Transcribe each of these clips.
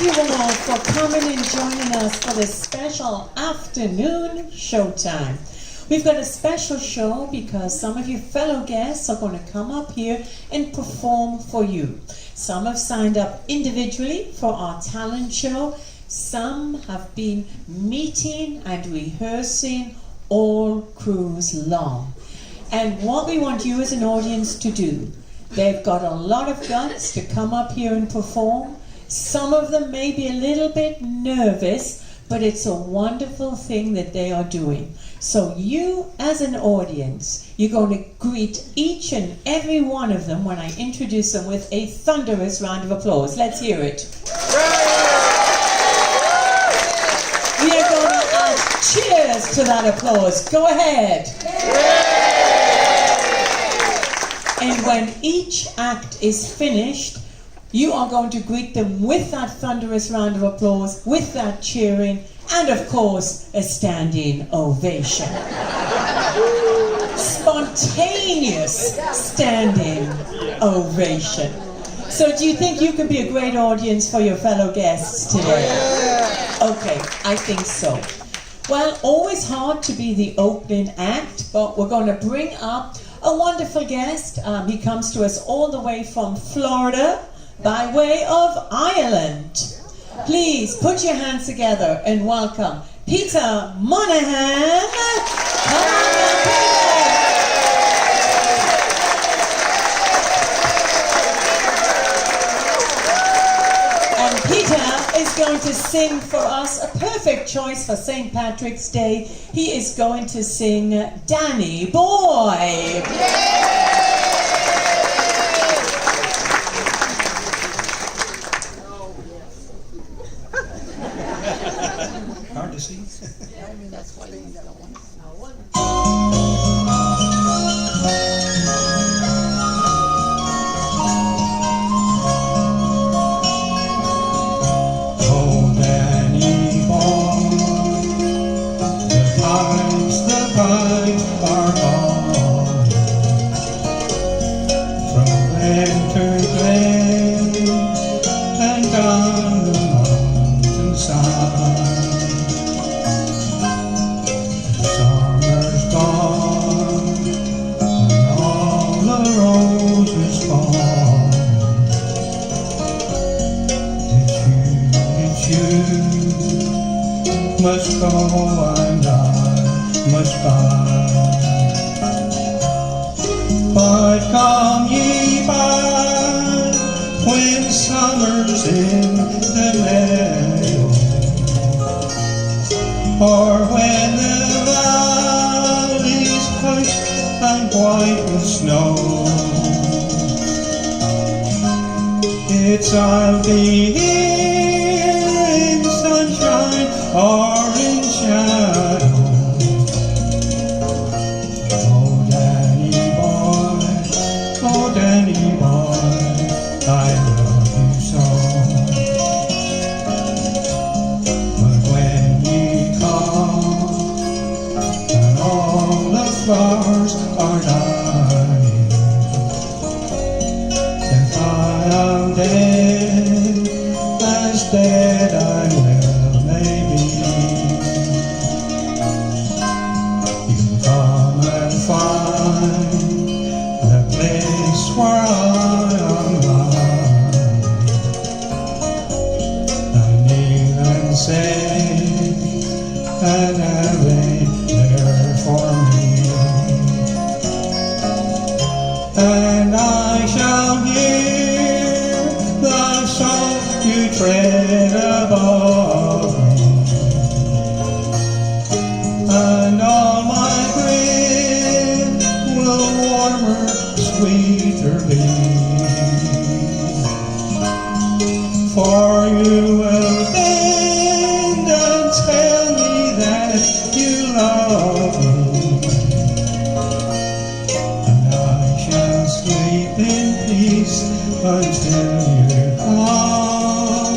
you all for coming and joining us for this special afternoon showtime. We've got a special show because some of you fellow guests are going to come up here and perform for you. Some have signed up individually for our talent show. Some have been meeting and rehearsing all cruise long. And what we want you as an audience to do, they've got a lot of guts to come up here and perform. Some of them may be a little bit nervous, but it's a wonderful thing that they are doing. So you, as an audience, you're going to greet each and every one of them when I introduce them with a thunderous round of applause. Let's hear it. We are going to add cheers to that applause. Go ahead. And when each act is finished, you are going to greet them with that thunderous round of applause, with that cheering, and of course, a standing ovation. Spontaneous standing ovation. So do you think you can be a great audience for your fellow guests today? Okay, I think so. Well, always hard to be the opening act, but we're going to bring up a wonderful guest. He comes to us all the way from Florida, by way of Ireland. Please put your hands together and welcome Peter Monahan. Come on, Peter. And Peter is going to sing for us a perfect choice for St. Patrick's Day. He is going to sing Danny Boy. Hard to see. That's why you got one. Oh, Danny boy, the pipes are on. From winter glen and down the mountainside. Summer's gone and all the roses fall. It's you must go and I must buy. But come ye back when summer's in the meadow, or when the valley's hushed and white with snow. I'll be here in sunshine or in shadow. Oh, Danny boy, I love you so. But when you come and all the flowers are dying, if I am dead, as dead I will maybe, you'll come and find the place where I am lying. I kneel and say, and heaven there for me, and I shall hear the song you tread above me, and all my grief will warmer, sweeter be, for you will bend and tell me that you love me, and I shall sleep in peace until you come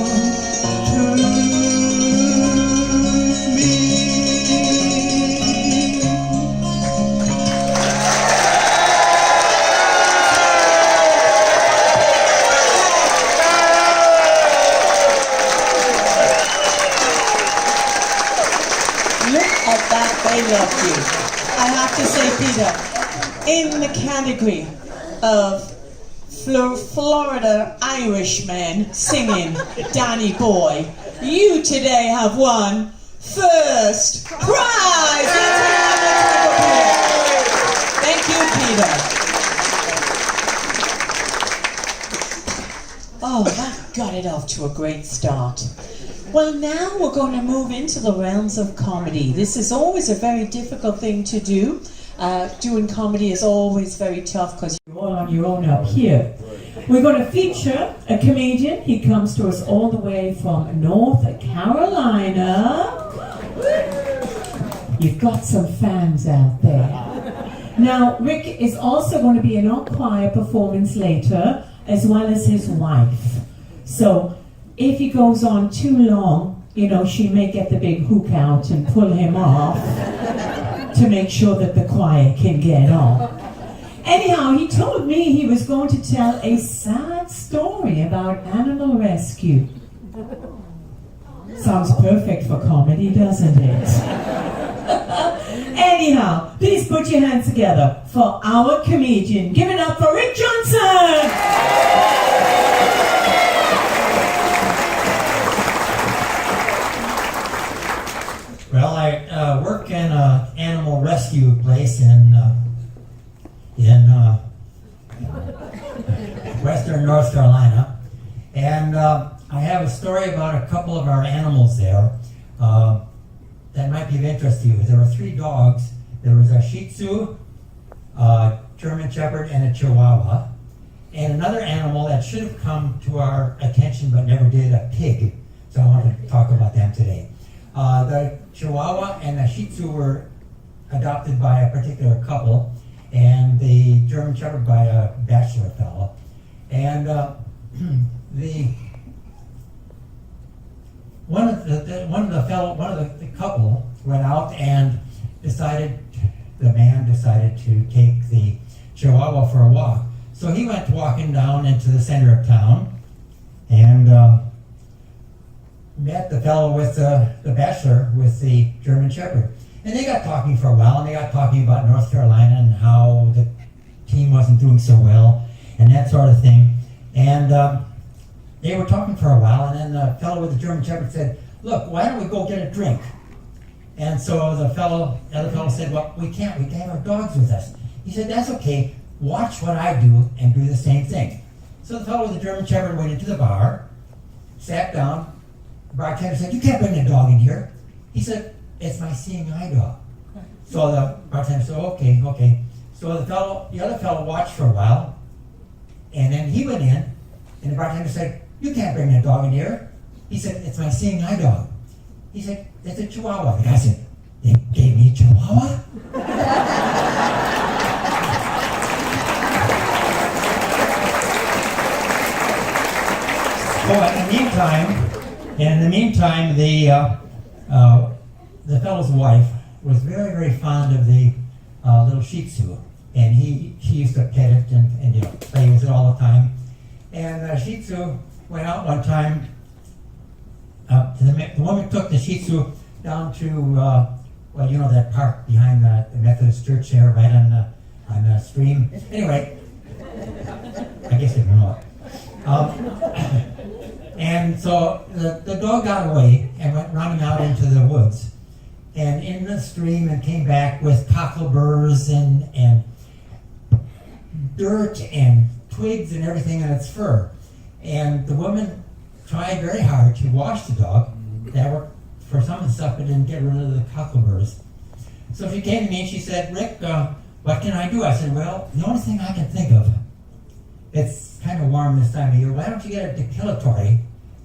to me. you. I have to say, Peter, in the category of Florida Irishman singing Danny Boy, you today have won first prize. Thank you, Peter. Oh, that got it off to a great start. Well, now we're going to move into the realms of comedy. This is always a very difficult thing to do. Doing comedy is always very tough because you're all on your own up here. We're going to feature a comedian. He comes to us all the way from North Carolina. You've got some fans out there. Now, Rick is also going to be in our choir performance later, as well as his wife. So, if he goes on too long, you know, she may get the big hook out and pull him off to make sure that the choir can get on. Anyhow, he told me he was going to tell a sad story about animal rescue. Sounds perfect for comedy, doesn't it? Anyhow, please put your hands together for our comedian. Give it up for Rick Johnson! Well, I work in an animal rescue place in western North Carolina, and I have a story about a couple of our animals there that might be of interest to you. There were 3 dogs. There was a Shih Tzu, a German Shepherd, and a Chihuahua, and another animal that should have come to our attention but never did, a pig. So I want to talk about them today. The Chihuahua and the Shih Tzu were adopted by a particular couple, and the German Shepherd by a bachelor fellow. And one of the couple went out and the man decided to take the Chihuahua for a walk. So he went walking down into the center of town and met the fellow with the bachelor with the German Shepherd. And they got talking for a while, and they got talking about North Carolina and how the team wasn't doing so well and that sort of thing. And they were talking for a while, and then the fellow with the German Shepherd said, "Look, why don't we go get a drink?" And so the other fellow said, "Well, we can't. We can't have our dogs with us." He said, "That's okay. Watch what I do and do the same thing." So the fellow with the German Shepherd went into the bar, sat down. The bartender said, "You can't bring the dog in here." He said, "It's my seeing eye dog." So the bartender said, okay. So the other fellow watched for a while, and then he went in, and the bartender said, "You can't bring that dog in here." He said, "It's my seeing eye dog." He said, "It's a Chihuahua." The guy said, "They gave me a Chihuahua?" So in the meantime, the fellow's wife was very, very fond of the little Shih Tzu, and she used to pet it and play with it all the time. And the Shih Tzu went out one time. The woman took the Shih Tzu down to that park behind the Methodist church there, right on the stream. Anyway, I guess I don't know. And so the dog got away and went running out into the woods, and in the stream, and came back with cockleburrs and dirt and twigs and everything in its fur. And the woman tried very hard to wash the dog. That worked for some of the stuff, but didn't get rid of the cockleburrs. So she came to me and she said, "Rick, what can I do?" I said, "Well, the only thing I can think of, it's kind of warm this time of year, why don't you get a depilatory,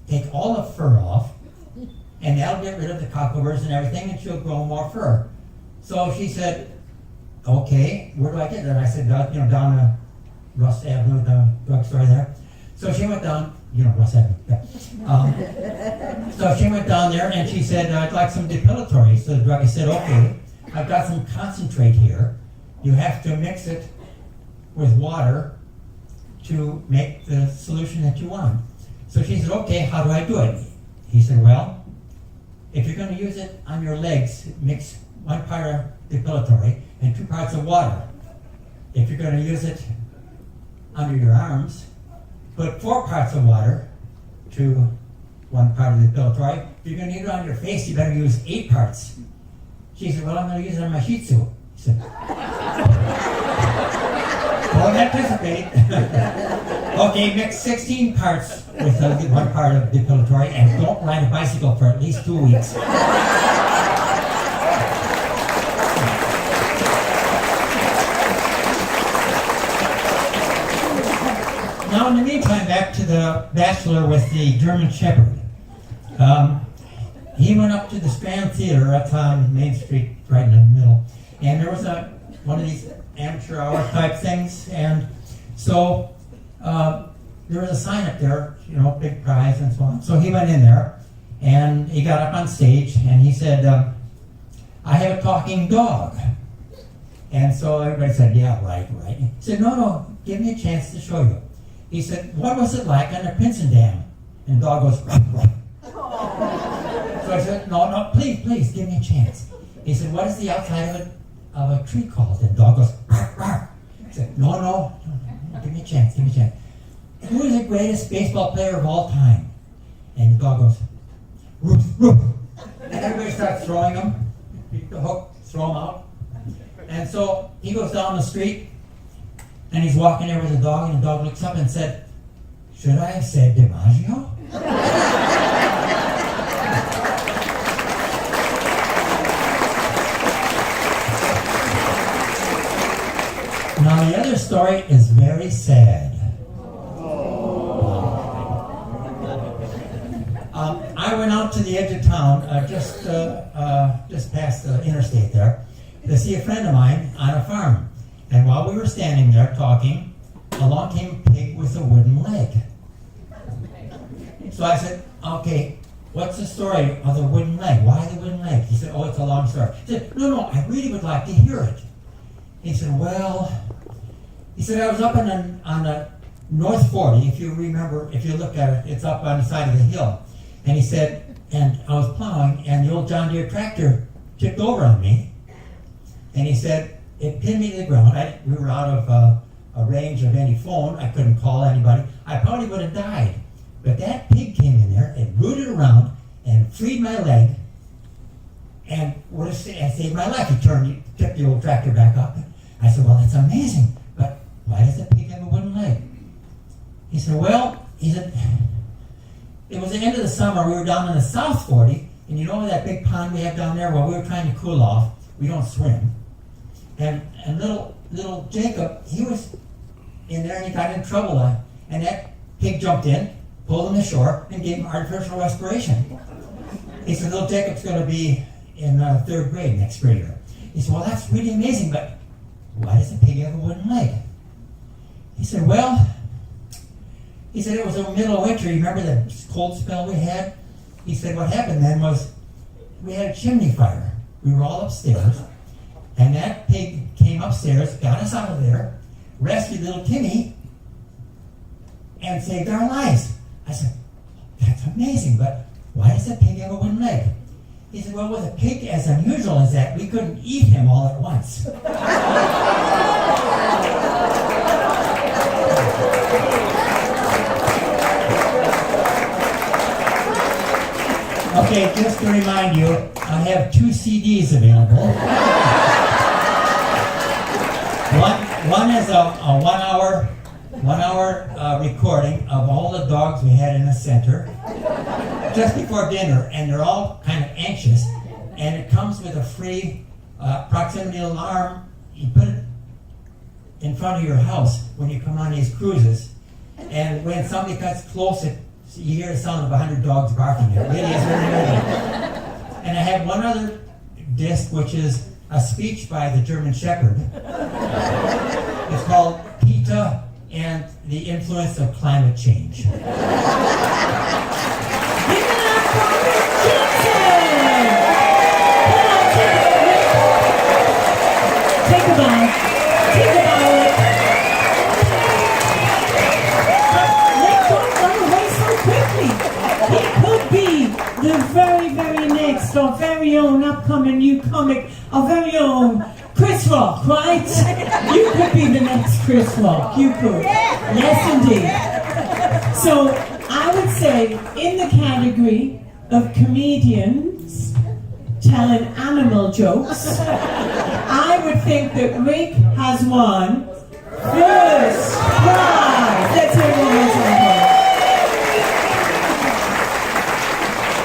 take all the fur off, and that'll get rid of the cockleburrs and everything, and she'll grow more fur." So she said, "Okay, where do I get that?" I said, down Russ Avenue, the drugstore there. So she went down, Russ Avenue. Yeah. So she went down there and she said, "I'd like some depilatory." So the druggist said, "Okay, I've got some concentrate here. You have to mix it with water to make the solution that you want." So she said, "Okay, how do I do it?" He said, "Well, if you're going to use it on your legs, mix 1 part of depilatory and 2 parts of water. If you're going to use it under your arms, put 4 parts of water to 1 part of the depilatory. If you're going to use it on your face, you better use 8 parts. She said, well, I'm going to use it on my Shih Tzu. He said, don't anticipate. Okay, mix 16 parts with 1 part of depilatory, and don't ride a bicycle for at least 2 weeks. Now, in the meantime, back to the bachelor with the German Shepherd. He went up to the Strand Theater, that's on Main Street, right in the middle, and there was one of these amateur hour type things, and so there was a sign up there, you know, big prize and so on. So he went in there, and he got up on stage, and he said, I have a talking dog. And so everybody said, yeah, right. He said, no, give me a chance to show you. He said, what was it like on the Prinsendam? And the dog goes, ruff. So I said, no, please, give me a chance. He said, what is the outside of a tree called? And the dog goes, bark. I said, no, give me a chance. Who is the greatest baseball player of all time? And the dog goes, roof. And everybody starts throwing him, the hook, throw him out. And so he goes down the street, and he's walking there with the dog, and the dog looks up and said, should I have said DiMaggio? Now the other story is very sad. I went out to the edge of town, just past the interstate there, to see a friend of mine on a farm. And while we were standing there talking, along came a pig with a wooden leg. So I said, okay, what's the story of the wooden leg? Why the wooden leg? He said, oh, it's a long story. I said, no, I really would like to hear it. He said, I was up on the North 40, if you remember, if you look at it, it's up on the side of the hill. And he said, and I was plowing, and the old John Deere tractor tipped over on me. And he said, it pinned me to the ground. We were out of a range of any phone. I couldn't call anybody. I probably would have died. But that pig came in there and rooted around and freed my leg and would have saved my life. He tipped the old tractor back up. I said, well, that's amazing. But why does the pig have a wooden leg? He said, it was the end of the summer. We were down in the South 40. And you know that big pond we have down there? Well, we were trying to cool off. We don't swim. And little Jacob, he was in there and he got in trouble. And that pig jumped in, pulled him ashore, and gave him artificial respiration. He said, little Jacob's going to be in 3rd grade next grade year. He said, well, that's really amazing, but why does the pig have a wooden leg? He said, it was the middle of winter. You remember the cold spell we had? He said, what happened then was we had a chimney fire. We were all upstairs. And that pig came upstairs, got us out of there, rescued little Timmy, and saved our lives. I said, that's amazing, but why does the pig have a wooden leg? He said, well, with a pig as unusual as that, we couldn't eat him all at once. Okay, just to remind you, I have 2 CDs available. One is a 1 hour recording of all the dogs we had in the center just before dinner, and they're all kind of anxious, and it comes with a free proximity alarm. You put it in front of your house when you come on these cruises, and when somebody gets close, you hear the sound of 100 dogs barking. It really is very good. And I have one other disc, which is a speech by the German Shepherd. It's called PETA and the Influence of Climate Change. Give it up for Prinsendam! Take a bow. Don't run away so quickly. He could be the very, very next or very own upcoming new comic our very own Chris Rock, right? You could be the next Chris Rock. You could. Yes, indeed. So I would say in the category of comedians telling animal jokes, I would think that Rick has won first prize. Let's hear it one more time.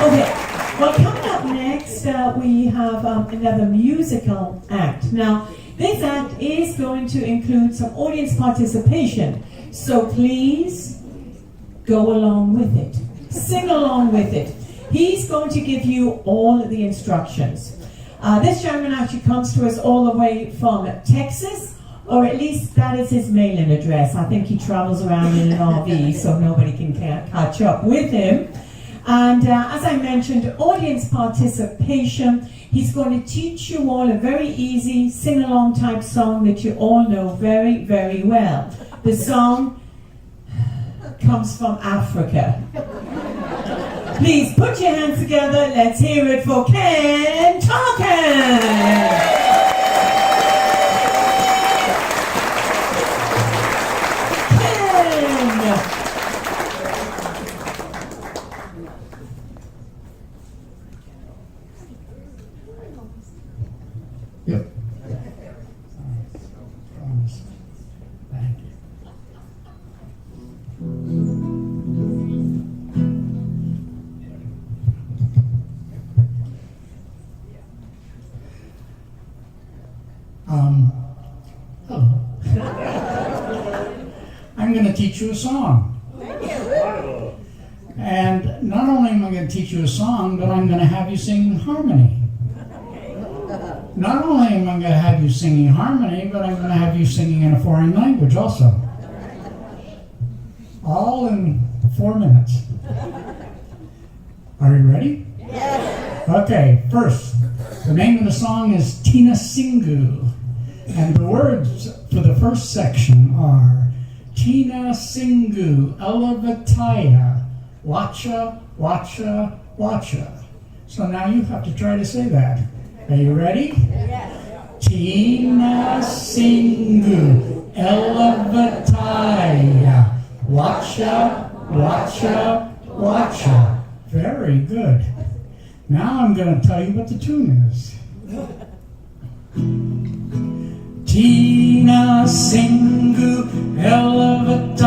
Okay, well, coming up next, we have another musical act. Now, this act is going to include some audience participation, so please go along with it. Sing along with it. He's going to give you all the instructions. This gentleman actually comes to us all the way from Texas, or at least that is his mailing address. I think he travels around in an RV, so nobody can catch up with him. And as I mentioned, audience participation. He's going to teach you all a very easy sing-along type song that you all know very, very well. The song comes from Africa. Please put your hands together. Let's hear it for Ken Talkin. Yep. Thank you. Hello. I'm going to teach you a song. And not only am I going to teach you a song, but I'm going to have you sing in harmony. Not only am I going to have you singing harmony, but I'm going to have you singing in a foreign language also. All in 4 minutes. Are you ready? Yes. Okay, first, the name of the song is Tina Singu. And the words for the first section are Tina Singu, Elevataya, Wacha, Wacha, Wacha. So now you have to try to say that. Are you ready? Yes. Tina Singu, Elevataya, Wacha, Wacha, Wacha. Very good. Now I'm going to tell you what the tune is. Tina Singu, Elevataya,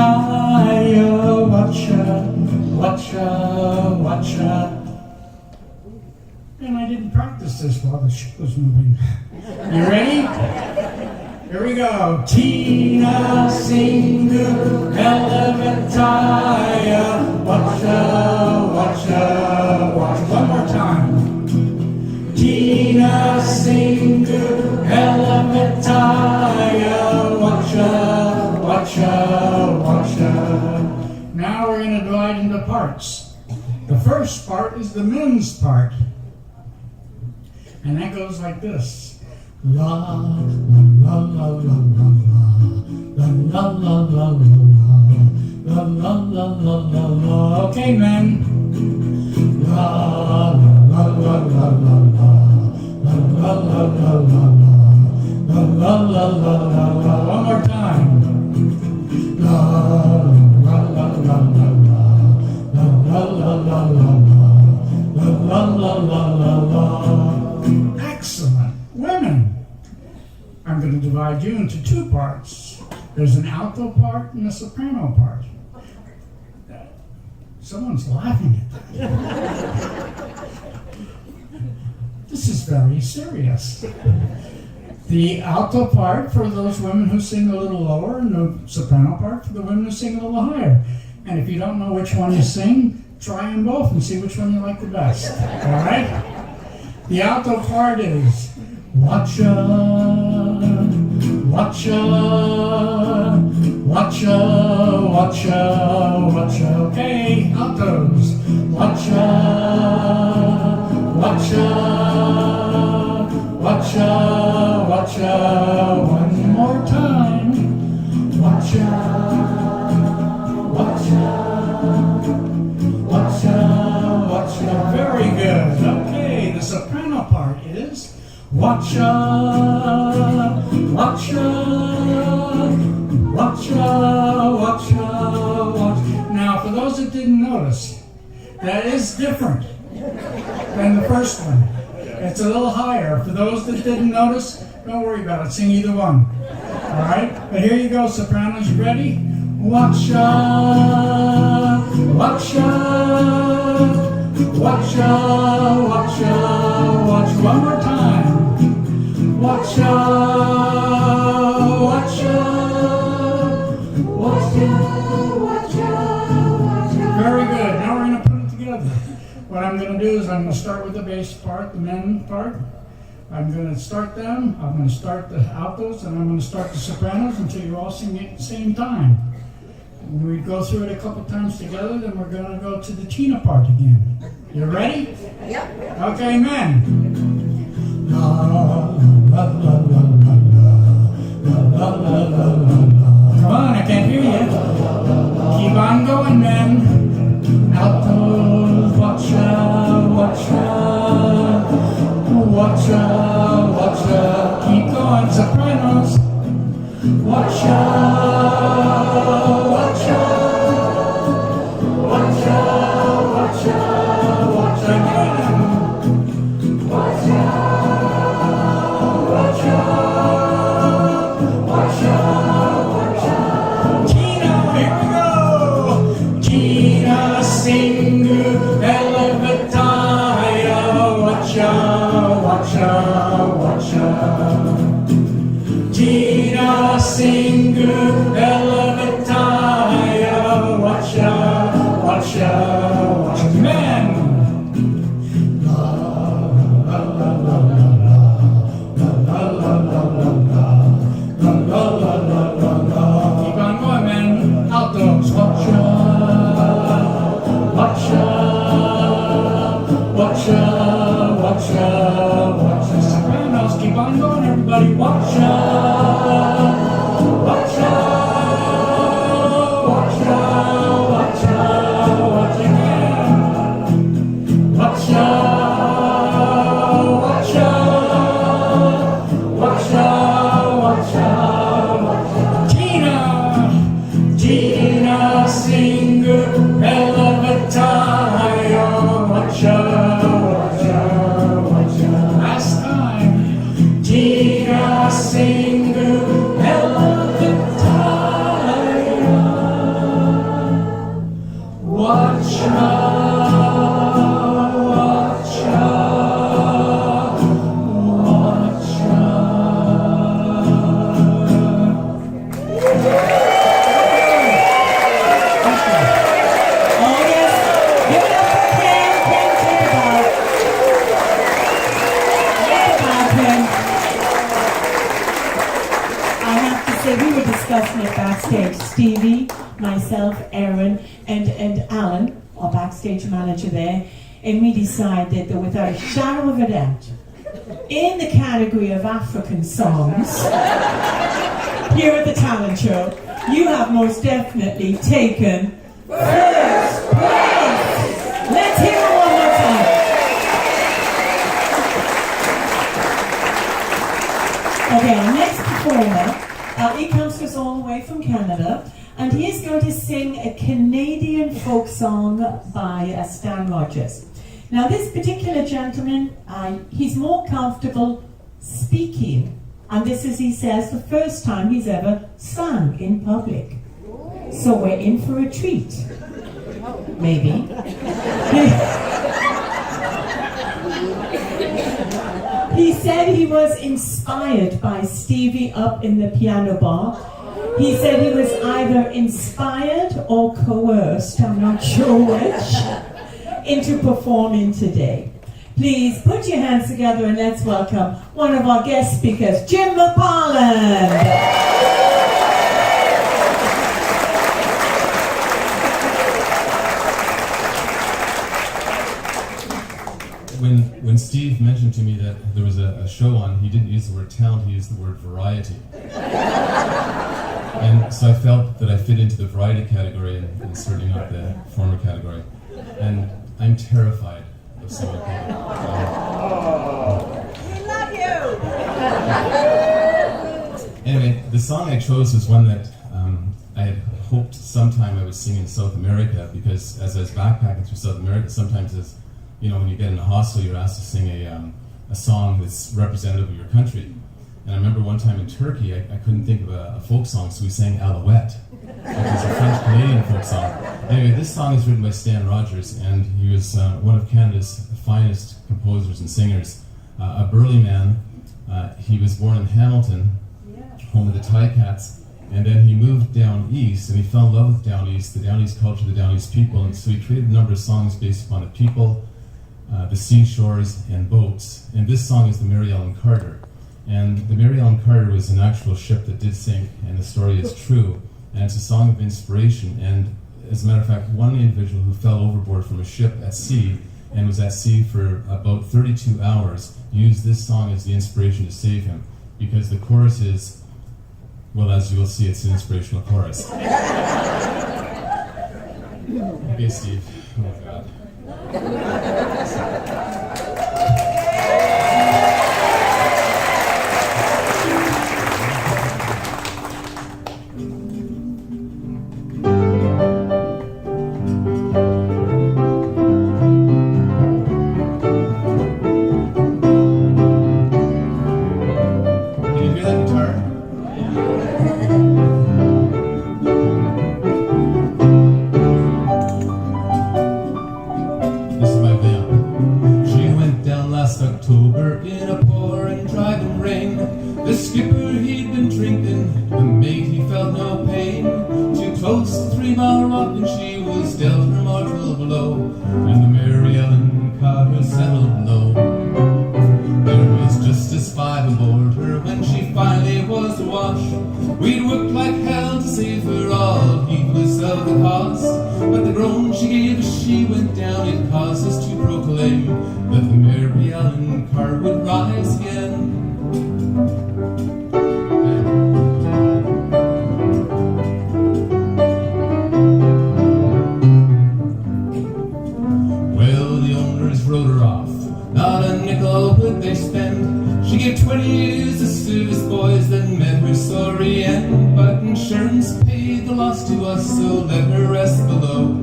Wacha, Wacha, Wacha. And I didn't practice this while the ship was moving. You ready? Here we go. Tina Singu, Elevataya, Wacha, Wacha, Wacha. One more time. Tina Singu, Elevataya, Wacha, Wacha, Wacha. Now we're going to divide into parts. The first part is the men's part. And that goes like this. La, la, la, la, la, la, la, la, la, la, la, la, la, la, la, la. Okay, men. La, la, la, la, la, la, la, la, la, la, la, la, la, la, la, la. One more time. La, la, la, la, la, la, la, la, la, la, la, la, la, la. Excellent. Women. I'm going to divide you into 2 parts. There's an alto part and a soprano part. Someone's laughing at that. This is very serious. The alto part for those women who sing a little lower, and the soprano part for the women who sing a little higher. And if you don't know which one you sing, try them both and see which one you like the best. All right? The alto part is Wacha, Wacha, Wacha, Wacha, Wacha. Okay, altos. Wacha, Wacha, Wacha, Wacha. One more time. Wacha, Wacha, Wacha, Wacha. Very good. Okay, the soprano part is Watcha, watcha, watcha, watcha, watcha. Now, for those that didn't notice, that is different than the first one. It's a little higher. For those that didn't notice, don't worry about it. Sing either one. All right? But here you go, sopranos. You ready? Watcha, watcha, watcha, watcha, watcha. One more time. Watcha, watcha, watcha, watcha, watcha. Very good. Now we're going to put it together. What I'm going to do is I'm going to start with the bass part, the men part. I'm going to start them. I'm going to start the altos, and I'm going to start the sopranos until you all sing it at the same time. When we go through it a couple times together, then we're going to go to the Tina part again. You ready? Yep. Okay, men. La la la la la la la la la la. Come on, I can't hear you. Keep on going, men. Altos, watcha, watcha, watcha, watcha. Keep going, sopranos. Watcha, watcha, watcha, watcha, watcha again. Watcha, watcha, watcha, watcha. Tina, here we go. Tina, singu, elevataya, watcha, watcha, watcha. Tina, singu, elevataya, watcha, watcha, watcha. Men. Keep on going, man. Altos, watcha, watcha, watcha, watcha, watcha. Sopranos, keep on going, everybody. Watcha, watcha, watcha, watcha, watcha again. Watcha, watcha, watcha, watcha, watcha. Tina, Tina, singu, elevataya, watcha, watcha, watcha. Last time. Tina, singu, elevataya, watcha. Backstage, Stevie, myself, Aaron, and Alan, our backstage manager there, and we decided that without a shadow of a doubt, in the category of African songs, here at the talent show, you have most definitely taken first place. Let's hear it one more time. Okay, our next performer. He comes to us all the way from Canada, and he is going to sing a Canadian folk song by Stan Rogers. Now, this particular gentleman, he's more comfortable speaking, and this is, he says, the first time he's ever sung in public. So we're in for a treat. Maybe. He said he was inspired by Stevie up in the piano bar. He said he was either inspired or coerced, I'm not sure which, into performing today. Please put your hands together and let's welcome one of our guest speakers, Jim McParland. When Steve mentioned to me that there was a show on, he didn't use the word talent, he used the word variety. And so I felt that I fit into the variety category and certainly not the former category. And I'm terrified of some of people. We love you! Anyway, the song I chose was one that I had hoped sometime I would sing in South America, because as I was backpacking through South America, sometimes as you know, when you get in a hostel, you're asked to sing a song that's representative of your country. And I remember one time in Turkey, I couldn't think of a folk song, so we sang Alouette, which is a French-Canadian folk song. Anyway, this song is written by Stan Rogers, and he was one of Canada's finest composers and singers. A burly man. He was born in Hamilton, home of the Ticats, and then he moved down east, and he fell in love with down east, the down east culture, the down east people, and so he created a number of songs based upon the people, the seashores, and boats. And this song is the Mary Ellen Carter. And the Mary Ellen Carter was an actual ship that did sink, and the story is true. And it's a song of inspiration. And as a matter of fact, one individual who fell overboard from a ship at sea and was at sea for about 32 hours used this song as the inspiration to save him, because the chorus is, well, as you will see, it's an inspirational chorus. Okay, Steve. Oh my God. October in a pouring, driving rain. The skipper, he'd been drinking, the mate, he felt no pain. Too close to 3 Mile Rock, and she was dealt her mortal blow, and the Mary Ellen Carter settled low. There was just as 5 aboard her when she finally was awash. We'd worked like hell to save her, all heedless of the cost, but the groan she gave as she went down, it caused us to proclaim that the Mary Ellen Carter would rise again. Well, the owners wrote her off, not a nickel would they spend. She gave 20 years of service, boys, then met her sorry end. But insurance paid the loss to us, so let her rest below.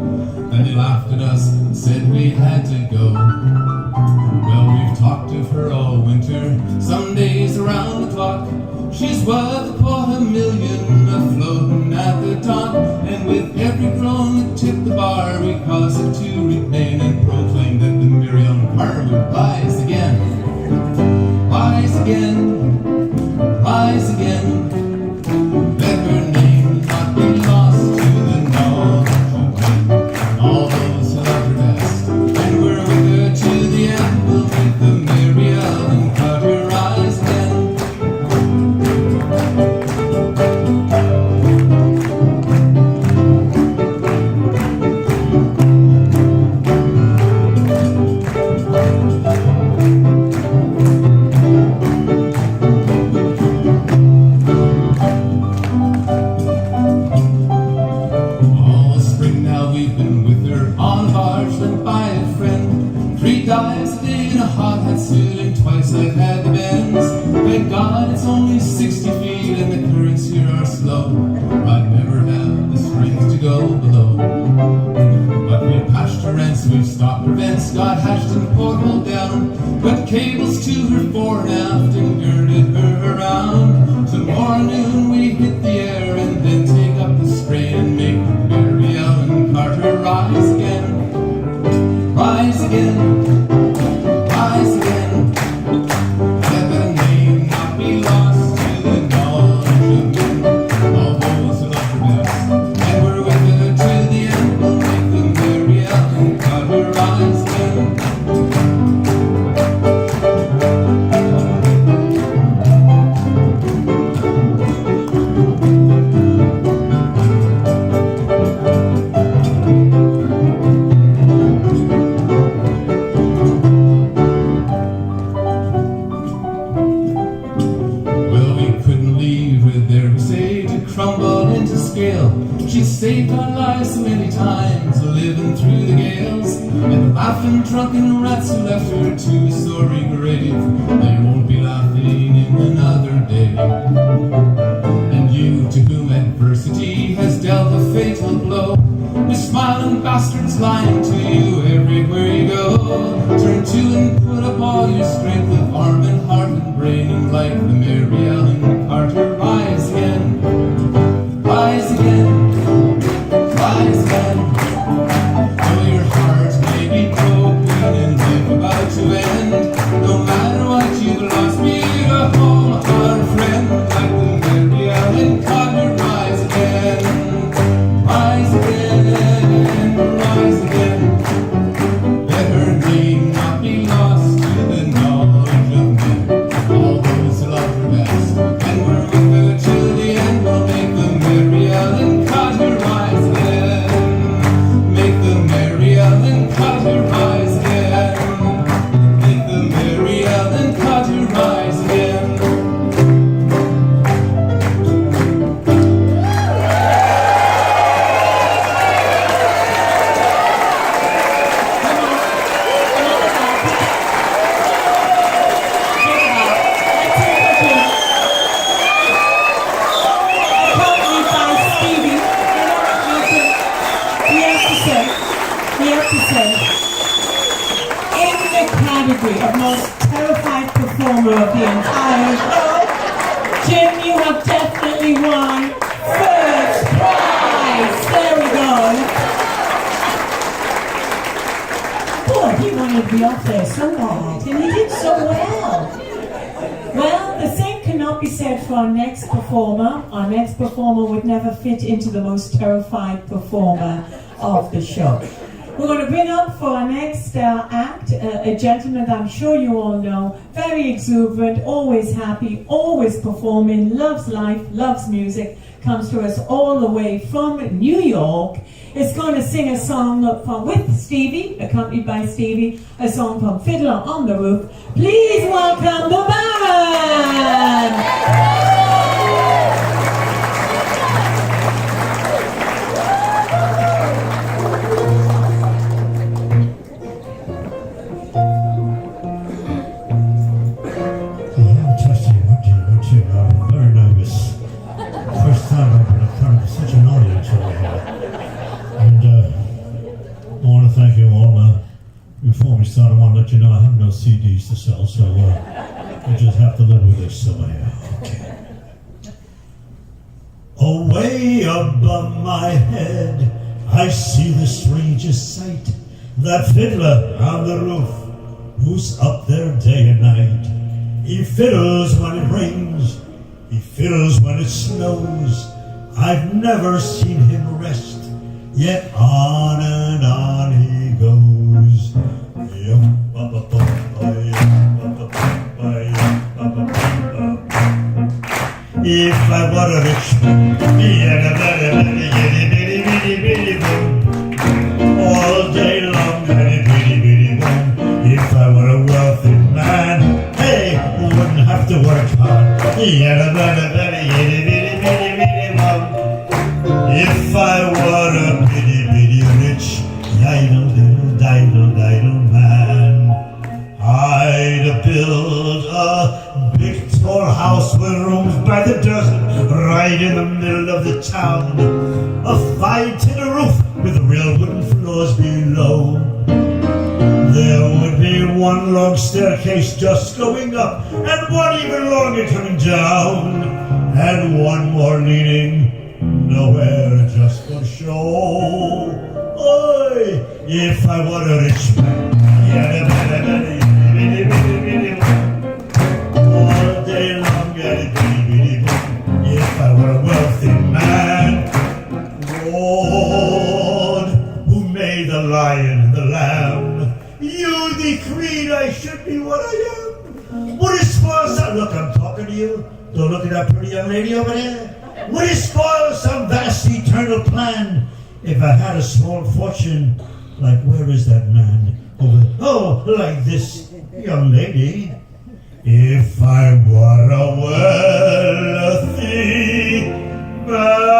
Then they laughed at us, said we had to go. Well, we've talked of her all winter, some days around the clock. She's worth $250,000 a-floating at the dock, and with every groan that tipped the bar, we cause it to remain and proclaim that the Mary Ellen Carter would rise again. Rise again, rise again. Let her name not be lost to the knowledge of men. All those who love her best, and we're with her to the end, will make the Mary Ellen Carter rise again. Twice I've had the bends. Thank God it's only 60 feet and the currents here are slow. I'd never have the strength to go below. But we patched her rents, we've stopped her vents, got hatched and porthole down, put cables to her fore and aft and girded her around. Tomorrow noon we hit the air and then take up the strain and make Mary Ellen Carter rise again. Rise again. Rise again. Saved our lives so many times, living through the gales, and the laughing drunken rats who left her to a sorry grave. They won't be laughing in another day. And you, to whom adversity has dealt a fatal blow, with smiling bastards lying to you everywhere you go, turn to and put up all your strength of arm and heart and brain, and like the Mary Ellen Carter, rise again, rise again, rise again. Though your heart may be broken and life about to end, no matter what you've lost, be a home, our friend, like the Mary Ellen Carter, rise again, rise again, rise again. Let her name not be lost to the knowledge of men, all those who love her best, and we're with her till the end. We'll make the Mary Ellen Carter rise again, make the Mary Ellen Carter rise again, make the Mary Ellen Carter rise again. Accompanied by Stevie. We have to say, in the category of most terrified performer of the entire show, Jim, you have definitely won first prize. There we go. Boy, he wanted to be up there so hard, and he did so well. Well, the same cannot be said for our next performer. Our next performer would never fit into the most terrified performer of the show. We're going to bring up for our next act a gentleman that I'm sure you all know, very exuberant, always happy, always performing, loves life, loves music, comes to us all the way from New York. Is going to sing a song with Stevie, accompanied by Stevie, a song from Fiddler on the Roof. Please welcome the Baron! I'm very nervous. First time I've been in front of such an audience over here. And I want to thank you all. Before we start, I want to let you know I have no CDs to sell, so you just have to live with this somehow. Okay. Away above my head, I see the strangest sight. That fiddler on the roof, who's up there day and night. He fiddles when it rains, he fiddles when it snows. I've never seen him rest, yet on and on he goes. If I were a rich man, all day long, if I were a wealthy man, hey, wouldn't have to work hard. If I were a bitty rich, diddle man, I'd build a big tall house with rooms by the dozen, right in the middle of the town. A fine tin roof with real wooden floors below. There would be one long staircase just going up, and one even longer coming down, and one more leading nowhere, just for show. Oi, if I were a rich man, all day long, if I were a wealthy man, Lord, who made the lion, the lamb, you decreed I should be what I am. Would it spoil some? Look, I'm talking to you. Don't look at that pretty young lady over there. Would it spoil some vast eternal plan if I had a small fortune? Like, where is that man? Over there. Oh, like this young lady. If I were a wealthy man.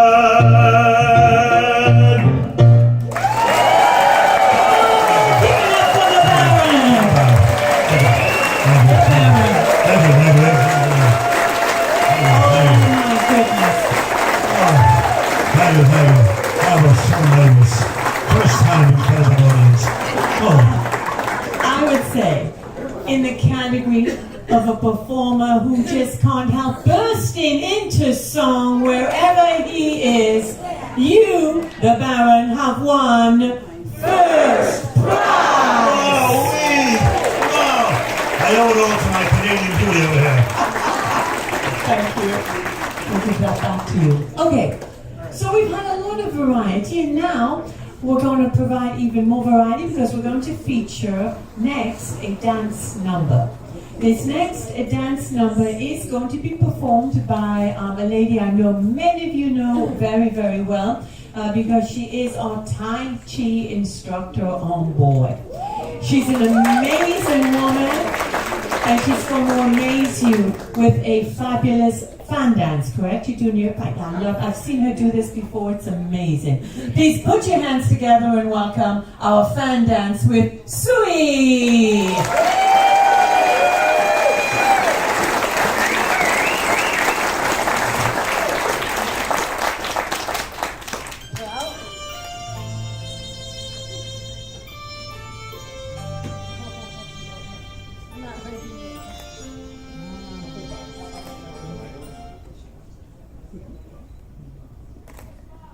performer who just can't help bursting into song wherever he is. You, the Baron, have won first prize. Wow, wow. I owe it all to my Canadian beauty over here. Thank you. We'll give that back to you. Okay, so we've had a lot of variety, and now we're going to provide even more variety because we're going to feature next a dance number. This next dance number is going to be performed by a lady I know many of you know very, very well because she is our Tai Chi instructor on board. She's an amazing woman and she's going to amaze you with a fabulous fan dance, correct? You're doing your love. I've seen her do this before, it's amazing. Please put your hands together and welcome our fan dance with Sui!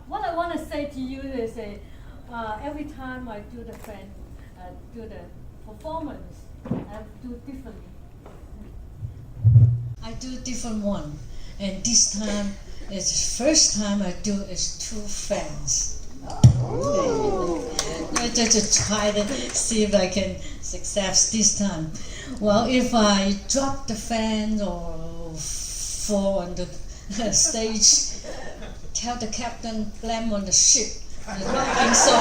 What I want to say to you is every time I do the performance, I do differently. I do different one, and this time it's first time I do is 2 fans. I just try to see if I can success this time. Well, if I drop the fan or fall on the stage, tell the captain blame on the ship. You're rocking so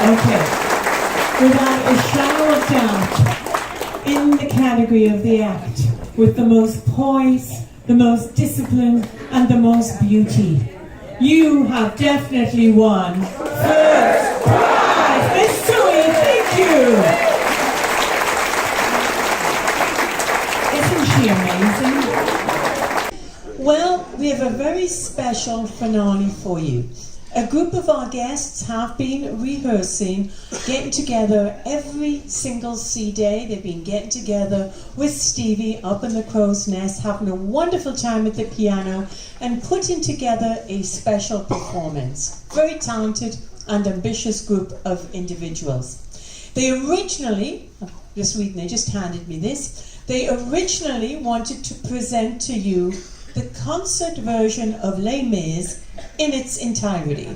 Okay. Without a shadow of doubt, in the category of the act with the most poise, the most discipline, and the most beauty, you have definitely won first prize. Miss Tony, thank you. Isn't she amazing? Well, we have a very special finale for you. A group of our guests have been rehearsing, getting together every single sea day. They've been getting together with Stevie up in the crow's nest, having a wonderful time at the piano and putting together a special performance. Very talented and ambitious group of individuals. They originally, this week they just handed me this, they originally wanted to present to you the concert version of Les Mis in its entirety.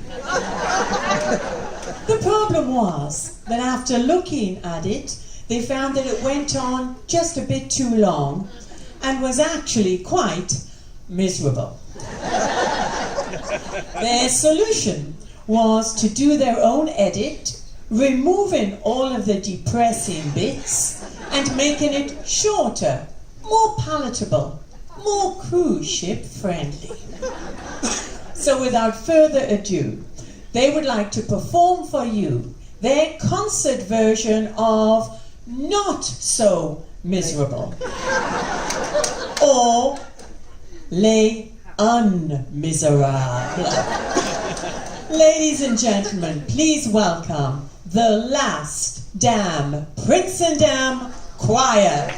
The problem was that after looking at it, they found that it went on just a bit too long and was actually quite miserable. Their solution was to do their own edit, removing all of the depressing bits and making it shorter, more palatable, more cruise ship friendly. So without further ado, they would like to perform for you their concert version of Not So Miserable, or Les Unmiserables. Ladies and gentlemen, please welcome the Last Damn Prinsendam Choir.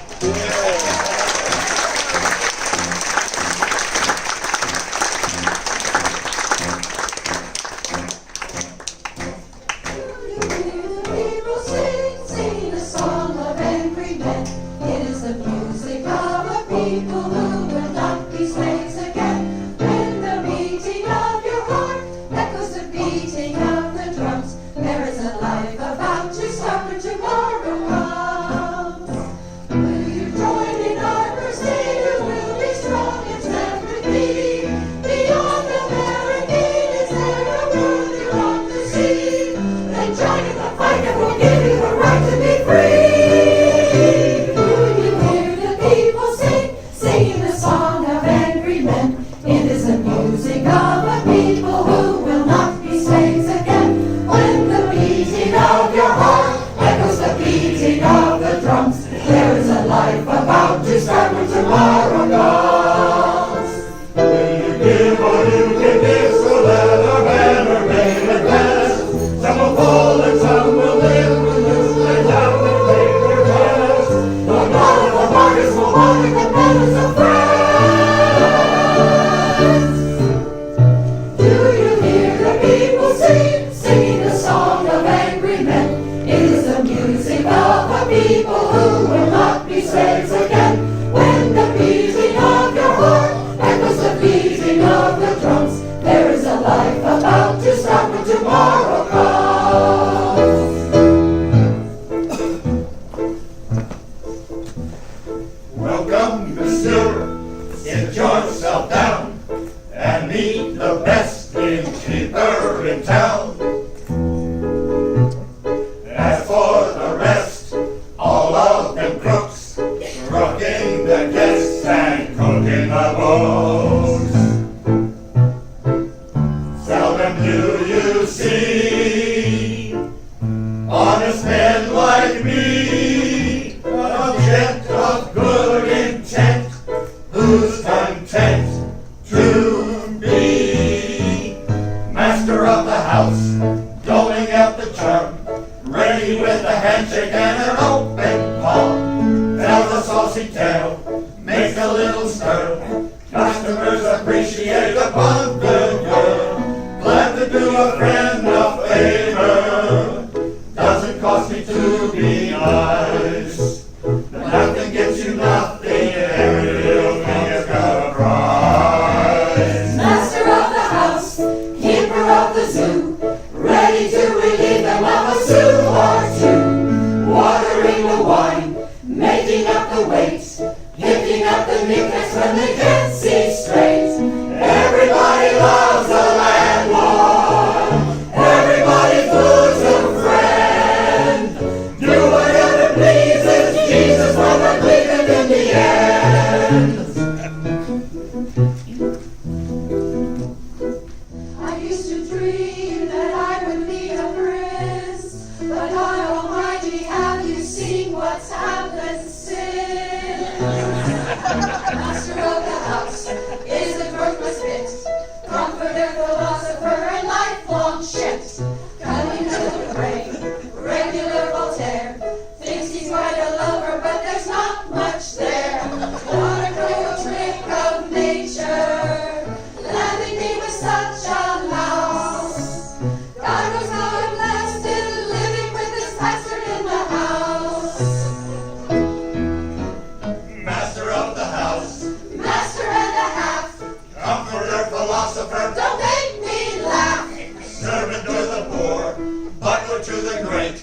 Everybody loves a landlord. Everybody fools a friend. for their philosopher and lifelong shift. Coming to the brain, regular Voltaire. Thinks he's quite a lover, but there's not much there. What a cruel trick of nature, landing me with such a mouse. God knows how I'm blessed living with this bastard in the house. Master of the house, Master and a half, comforter, philosopher, don't make me laugh. servant to the poor, butler to the great.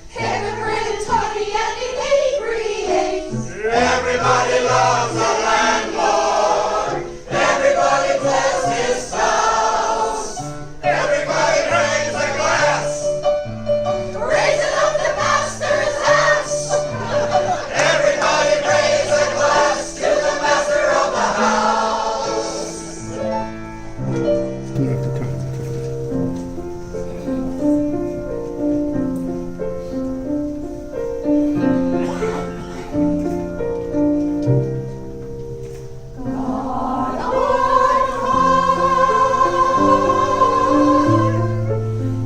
Hypocrite and tawny and inebriate. Everybody loves a landlord. Everybody bless his spouse. Everybody raise a glass. Raising up the master's ass. Everybody raise a glass to the master of the house.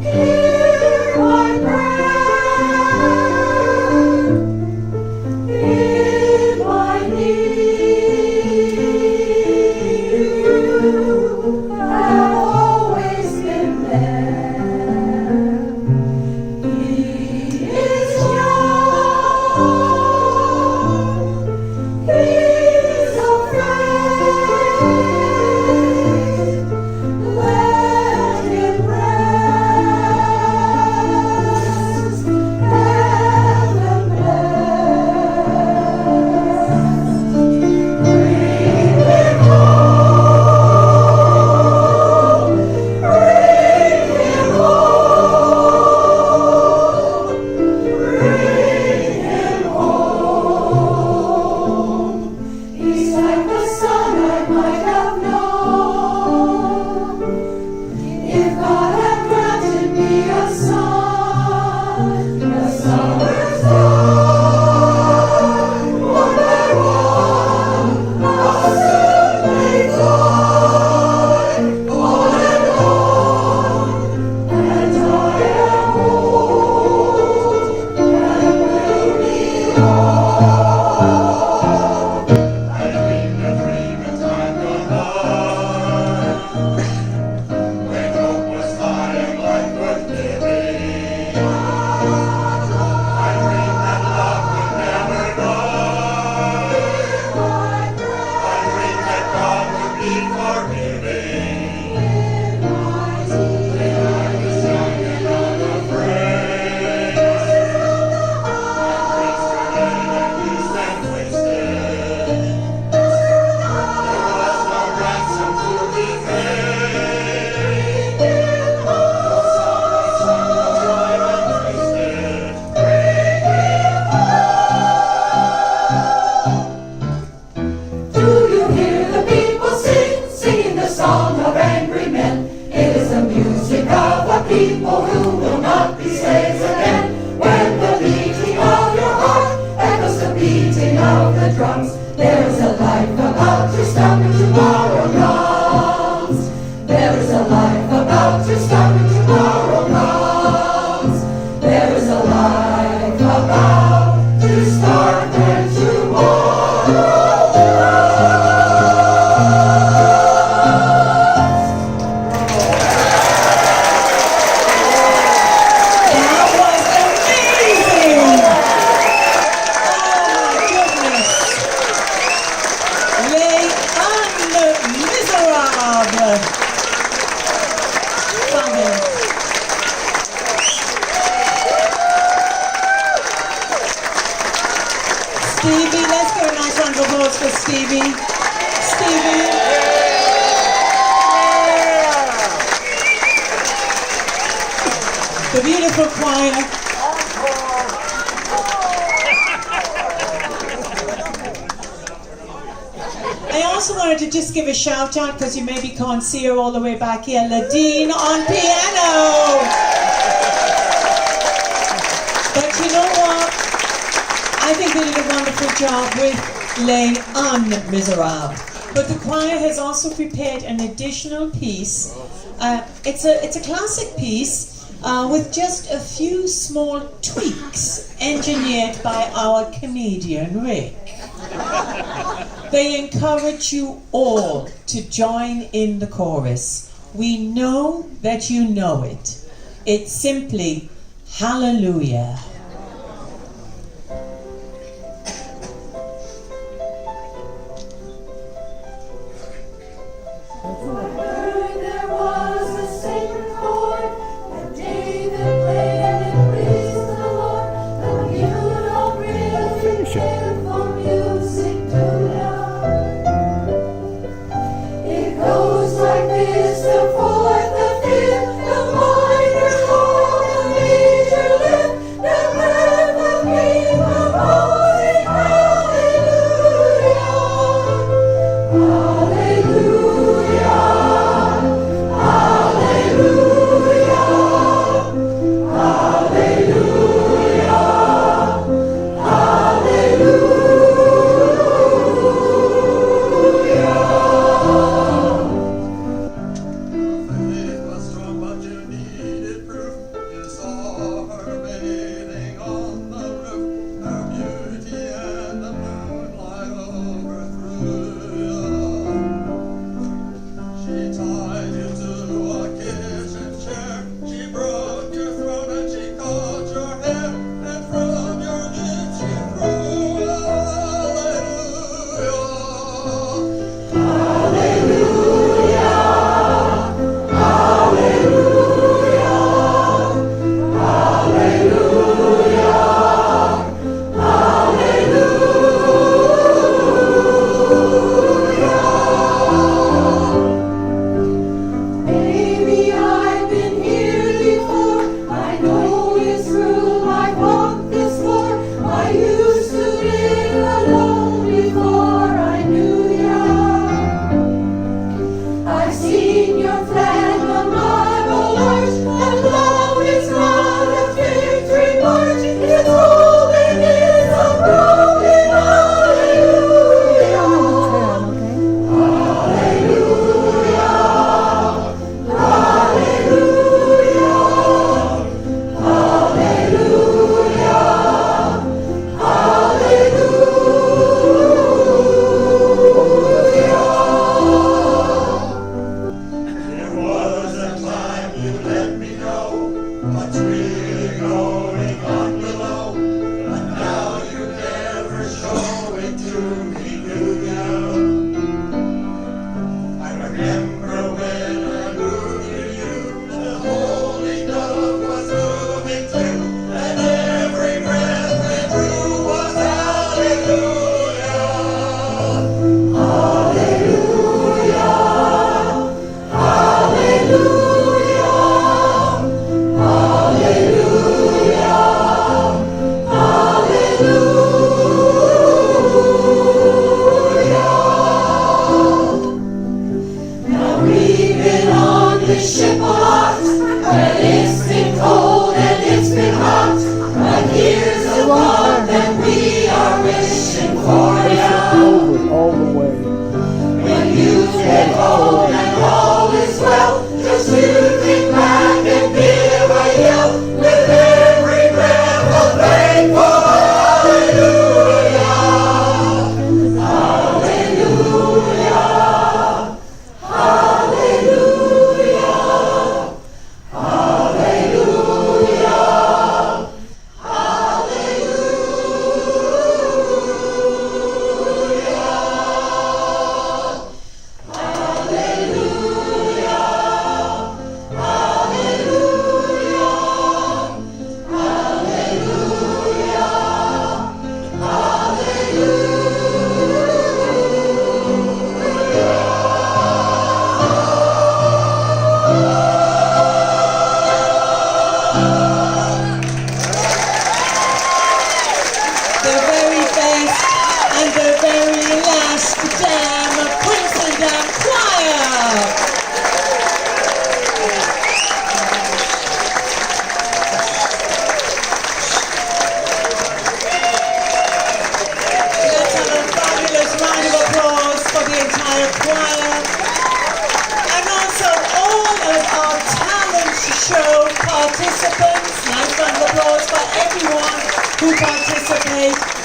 Hear my prayer. In my need, you have always been there. He is young. He's afraid. Let him rest. Heaven bless. Bring him home. Bring him home. Bring him home. He's like the son I might have known. If God had granted me a son, the summer's done, one by one, how soon they fly, on and on, and I am old, and will be old. I dreamed a dream in time gone by, when hope was high and life was giving. I dreamed that love would never die. I dreamed that God would be forgiving. When I was young and unafraid, dreams were made and used and wasted. There was no ransom to be paid. No sorrow sung, no joy untasted. Bring him Do you hear the people singing the song of angry men? It is the music of a people who will not be slaves again. When the beating of your heart echoes the beating of the drums, there is a life about your stomach tomorrow comes. There is a life about your stomach tomorrow comes. There is a life about to start when tomorrow That was amazing! Oh my goodness! Les Miserables! Fabulous. Stevie, let's give a nice round of applause for Stevie. Stevie. The beautiful choir. I also wanted to just give a shout out, because you maybe can't see her all the way back here, Ladine on piano. But you know what? I think they did a wonderful job with Les Miserables. But the choir has also prepared an additional piece. It's a classic piece with just a few small tweaks engineered by our comedian Rick. They encourage you all to join in the chorus. We know that you know it. It's simply hallelujah. There was a sacred chord that David played and it pleased the Lord. But you don't really care for music, do ya? It goes like this: the fourth, the fifth, the minor chord, the major lift, the breath, the king, the voice, hallelujah, hallelujah. Faith was strong, but you needed proof. You saw her bathing on the roof, her beauty and the moonlight overthrew you. She tied you to a kitchen chair, she broke your throat and she caught your hair, and from your lips she threw hallelujah. Baby, I've been here before. I know it's true. I walked this floor. I used to live alone before I knew ya. I've seen your flag on Marble Arch, and love is not a victory march. It's holding is a broken hallelujah. There was a time you let me know what's really going on below, but now you never show it to me, do you? I remember when I moved to you, the holy dove was moving too, and every breath we drew was hallelujah. Now we've been on this ship a lot, and it's been cold and it's been hot, but here's the one that we are wishing for ya. All the way. When you get home and all is well, just you think back and give a yell with every breath of thankful hallelujah. Hallelujah. Hallelujah. Hallelujah. Hallelujah. Hallelujah. participants. Nice round of applause for everyone who participates.